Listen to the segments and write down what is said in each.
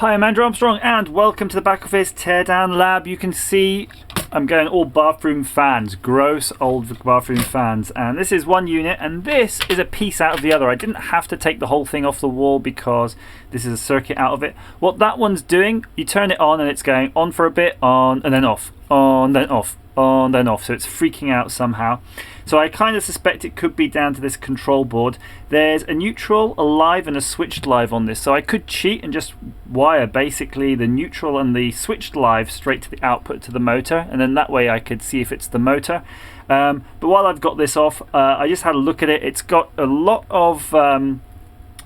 Hi, I'm Andrew Armstrong and welcome to the back office teardown lab. You can see I'm going all bathroom fans, gross old bathroom fans, and this is one unit and this is a piece out of the other. I didn't have to take the whole thing off the wall because this is a circuit out of it. What that one's doing, you turn it on and it's going on for a bit, on and then off, on then off, on then off, so it's freaking out somehow. So I kind of suspect it could be down to this control board. There's a neutral, a live and a switched live on this, so I could cheat and just wire basically the neutral and the switched live straight to the output to the motor, and then that way I could see if it's the motor. But while I've got this off, I just had a look at it. It's got a lot of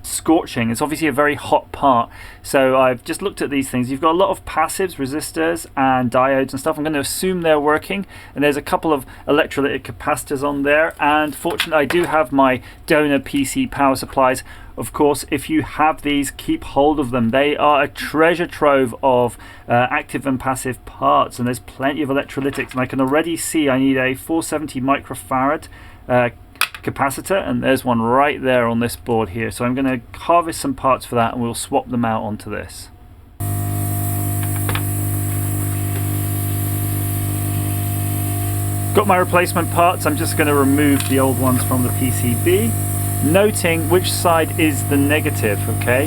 scorching. It's obviously a very hot part, so I've just looked at these things. You've got a lot of passives, resistors and diodes and stuff. I'm going to assume they're working, and there's a couple of electrolytic capacitors on there, and fortunately I do have my donor PC power supplies. Of course, if you have these, keep hold of them. They are a treasure trove of active and passive parts, and there's plenty of electrolytics, and I can already see I need a 470 microfarad capacitor, and there's one right there on this board here, so I'm going to harvest some parts for that and we'll swap them out onto this. Got my replacement parts. I'm just going to remove the old ones from the PCB, noting which side is the negative. Okay,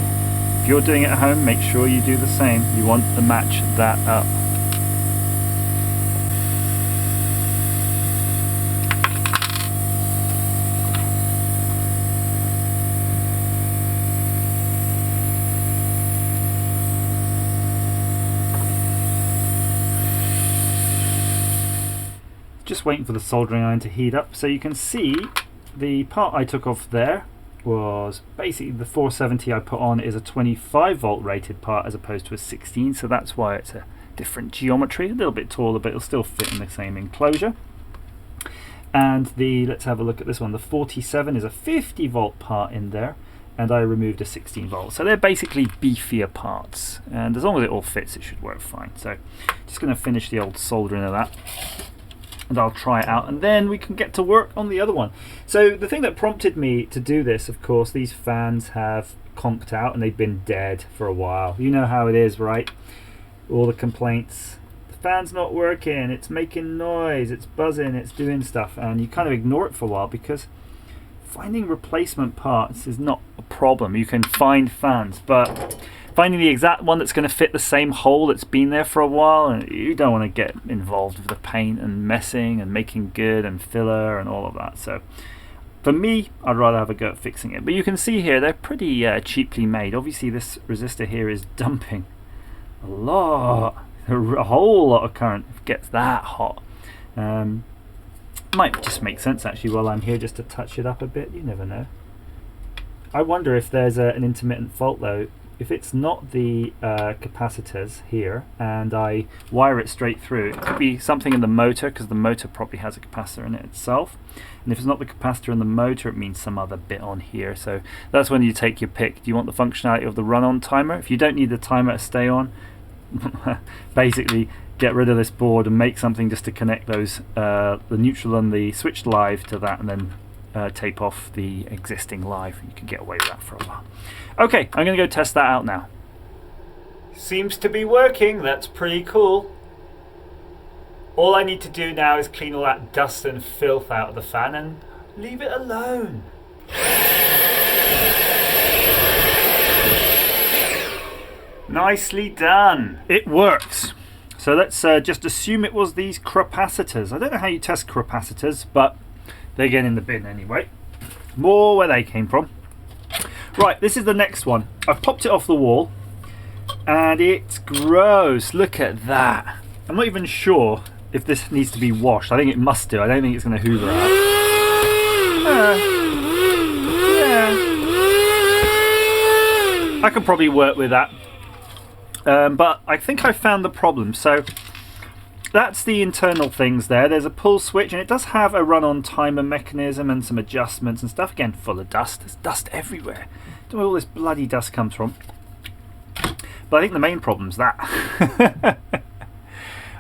if you're doing it at home, make sure you do the same. You want to match that up. Just waiting for the soldering iron to heat up, so you can see the part I took off there was basically the 470 I put on is a 25 volt rated part as opposed to a 16, so that's why it's a different geometry, a little bit taller, but it'll still fit in the same enclosure. And the, let's have a look at this one, the 47 is a 50 volt part in there, and I removed a 16 volt, so they're basically beefier parts, and as long as it all fits it should work fine. So just going to finish the old soldering of that, and I'll try it out and then we can get to work on the other one. So the thing that prompted me to do this, of course, these fans have conked out and they've been dead for a while. You know how it is, right? All the complaints. The fan's not working, it's making noise, it's buzzing, it's doing stuff, and you kind of ignore it for a while because finding replacement parts is not a problem. You can find fans, but finding the exact one that's going to fit the same hole that's been there for a while, and you don't want to get involved with the paint and messing and making good and filler and all of that. So for me, I'd rather have a go at fixing it. But you can see here they're pretty cheaply made. Obviously this resistor here is dumping a whole lot of current if it gets that hot. Might just make sense actually while I'm here just to touch it up a bit. You never know. I wonder if there's an intermittent fault though. If it's not the capacitors here and I wire it straight through, it could be something in the motor, because the motor probably has a capacitor in it itself. And if it's not the capacitor in the motor, it means some other bit on here. So that's when you take your pick. Do you want the functionality of the run-on timer? If you don't need the timer to stay on, basically get rid of this board and make something just to connect those the neutral and the switched live to that, and then tape off the existing live. You can get away with that for a while. Okay, I'm going to go test that out now. Seems to be working. That's pretty cool. All I need to do now is clean all that dust and filth out of the fan and leave it alone. Nicely done. It works. So let's just assume it was these capacitors. I don't know how you test capacitors, but they get in the bin anyway. More where they came from. Right, this is the next one. I've popped it off the wall and it's gross. Look at that. I'm not even sure if this needs to be washed. I think it must do. I don't think it's going to hoover out. Yeah. I could probably work with that. But I think I found the problem. So that's the internal things there. There's a pull switch and it does have a run-on timer mechanism and some adjustments and stuff. Again, full of dust. There's dust everywhere. Don't know where all this bloody dust comes from. But I think the main problem's that.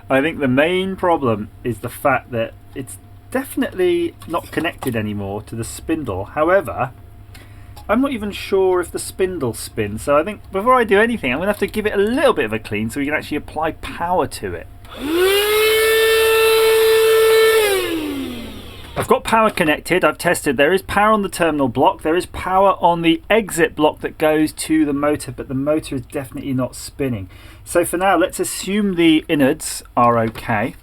I think the main problem is the fact that it's definitely not connected anymore to the spindle. However, I'm not even sure if the spindle spins, so I think before I do anything I'm going to have to give it a little bit of a clean so we can actually apply power to it. I've got power connected, I've tested. There is power on the terminal block, there is power on the exit block that goes to the motor, but the motor is definitely not spinning. So for now, let's assume the innards are okay.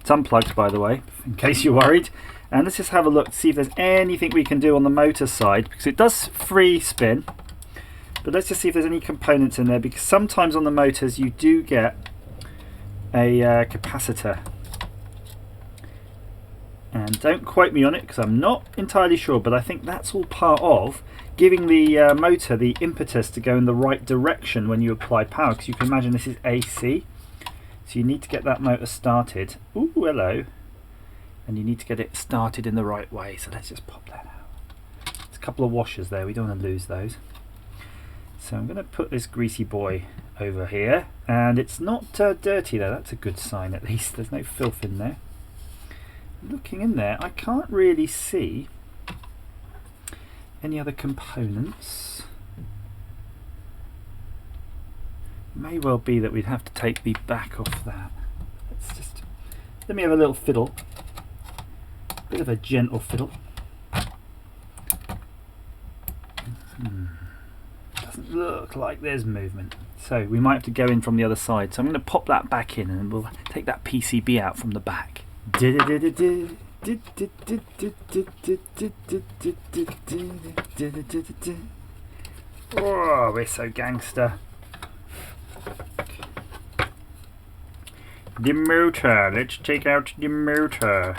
It's unplugged, by the way, in case you're worried. And let's just have a look to see if there's anything we can do on the motor side, because it does free spin. But let's just see if there's any components in there, because sometimes on the motors you do get a capacitor. And don't quote me on it because I'm not entirely sure, but I think that's all part of giving the motor the impetus to go in the right direction when you apply power, because you can imagine this is AC, so you need to get that motor started. Ooh, hello. And you need to get it started in the right way, so let's just pop that out. There's a couple of washers there, we don't want to lose those. So I'm going to put this greasy boy over here, and it's not dirty though, that's a good sign at least, there's no filth in there. Looking in there, I can't really see any other components. May well be that we'd have to take the back off that. Let me have a little fiddle. Bit of a gentle fiddle. Doesn't look like there's movement. So we might have to go in from the other side. So I'm going to pop that back in and we'll take that PCB out from the back. Oh, we're so gangster. The motor, let's take out the motor.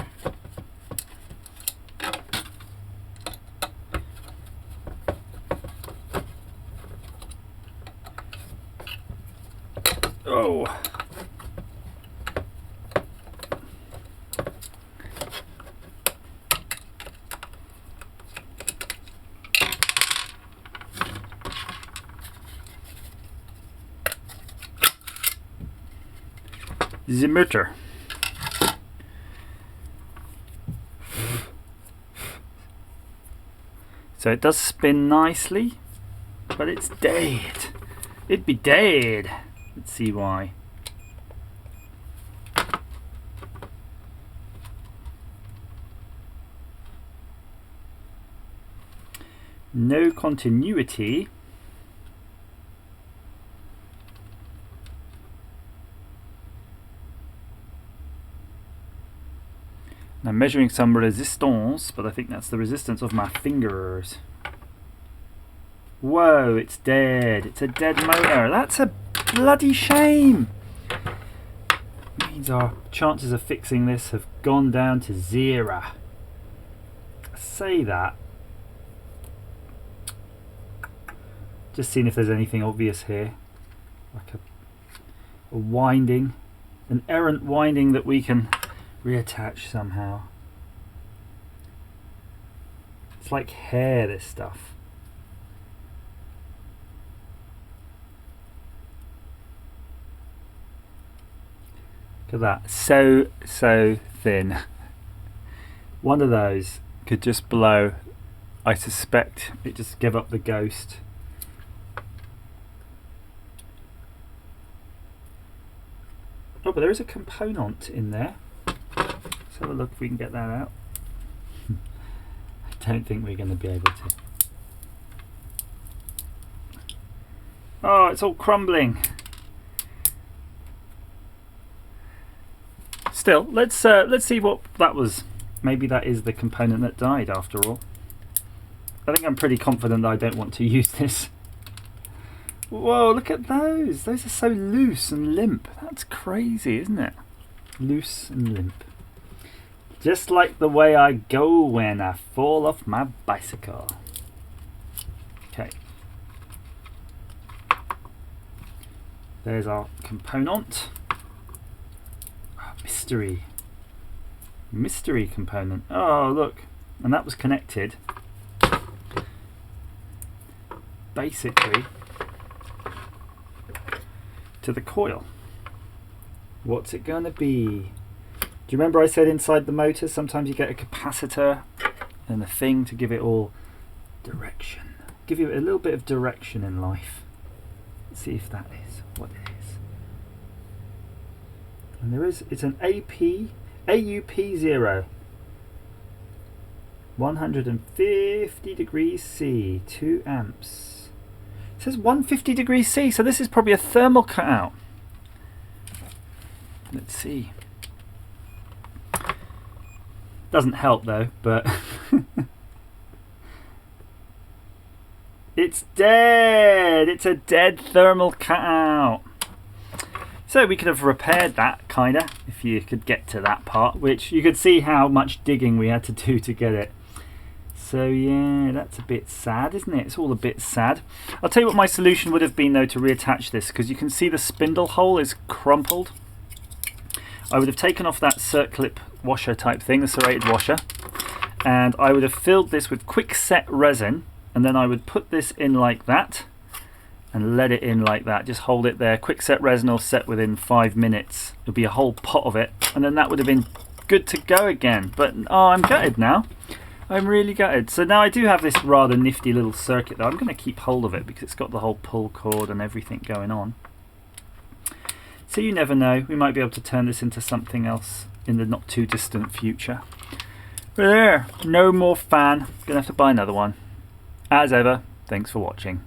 Oh. The motor. So it does spin nicely, but it's dead. It'd be dead. Let's see why. No continuity. I'm measuring some resistance, but I think that's the resistance of my fingers. Whoa, it's dead. It's a dead motor. That's a bloody shame. It means our chances of fixing this have gone down to 0. I say that. Just seeing if there's anything obvious here. Like a winding. An errant winding that we can reattach somehow. It's like hair, this stuff. Look at that, so thin. One of those could just blow. I suspect it just gave up the ghost. Oh, but there is a component in there. Let's have a look if we can get that out. I don't think we're going to be able to. Oh, it's all crumbling. Still, let's see what that was. Maybe that is the component that died after all. I think I'm pretty confident that I don't want to use this. Whoa, look at those. Those are so loose and limp. That's crazy, isn't it? Loose and limp. Just like the way I go when I fall off my bicycle. Okay. There's our component. Oh, mystery component. Oh, look. And that was connected basically to the coil. What's it going to be? Do you remember I said inside the motor sometimes you get a capacitor and a thing to give it all direction? give you a little bit of direction in life. Let's see if that is what it is. And there is, it's an AUP0. 150 degrees C, 2 amps. It says 150 degrees C, so this is probably a thermal cutout. Let's see. Doesn't help though, but it's dead. It's a dead thermal cutout. So we could have repaired that, kinda, if you could get to that part, which you could see how much digging we had to do to get it. So yeah, that's a bit sad, isn't it? It's all a bit sad. I'll tell you what my solution would have been though to reattach this, because you can see the spindle hole is crumpled. I would have taken off that circlip washer type thing, the serrated washer, and I would have filled this with quick set resin, and then I would put this in like that and let it in like that. Just hold it there. Quick set resin will set within 5 minutes. It'll be a whole pot of it, and then that would have been good to go again. But oh, I'm gutted now. I'm really gutted. So now I do have this rather nifty little circuit though. I'm going to keep hold of it because it's got the whole pull cord and everything going on. So you never know, we might be able to turn this into something else in the not too distant future. But there, no more fan. Gonna have to buy another one. As ever, thanks for watching.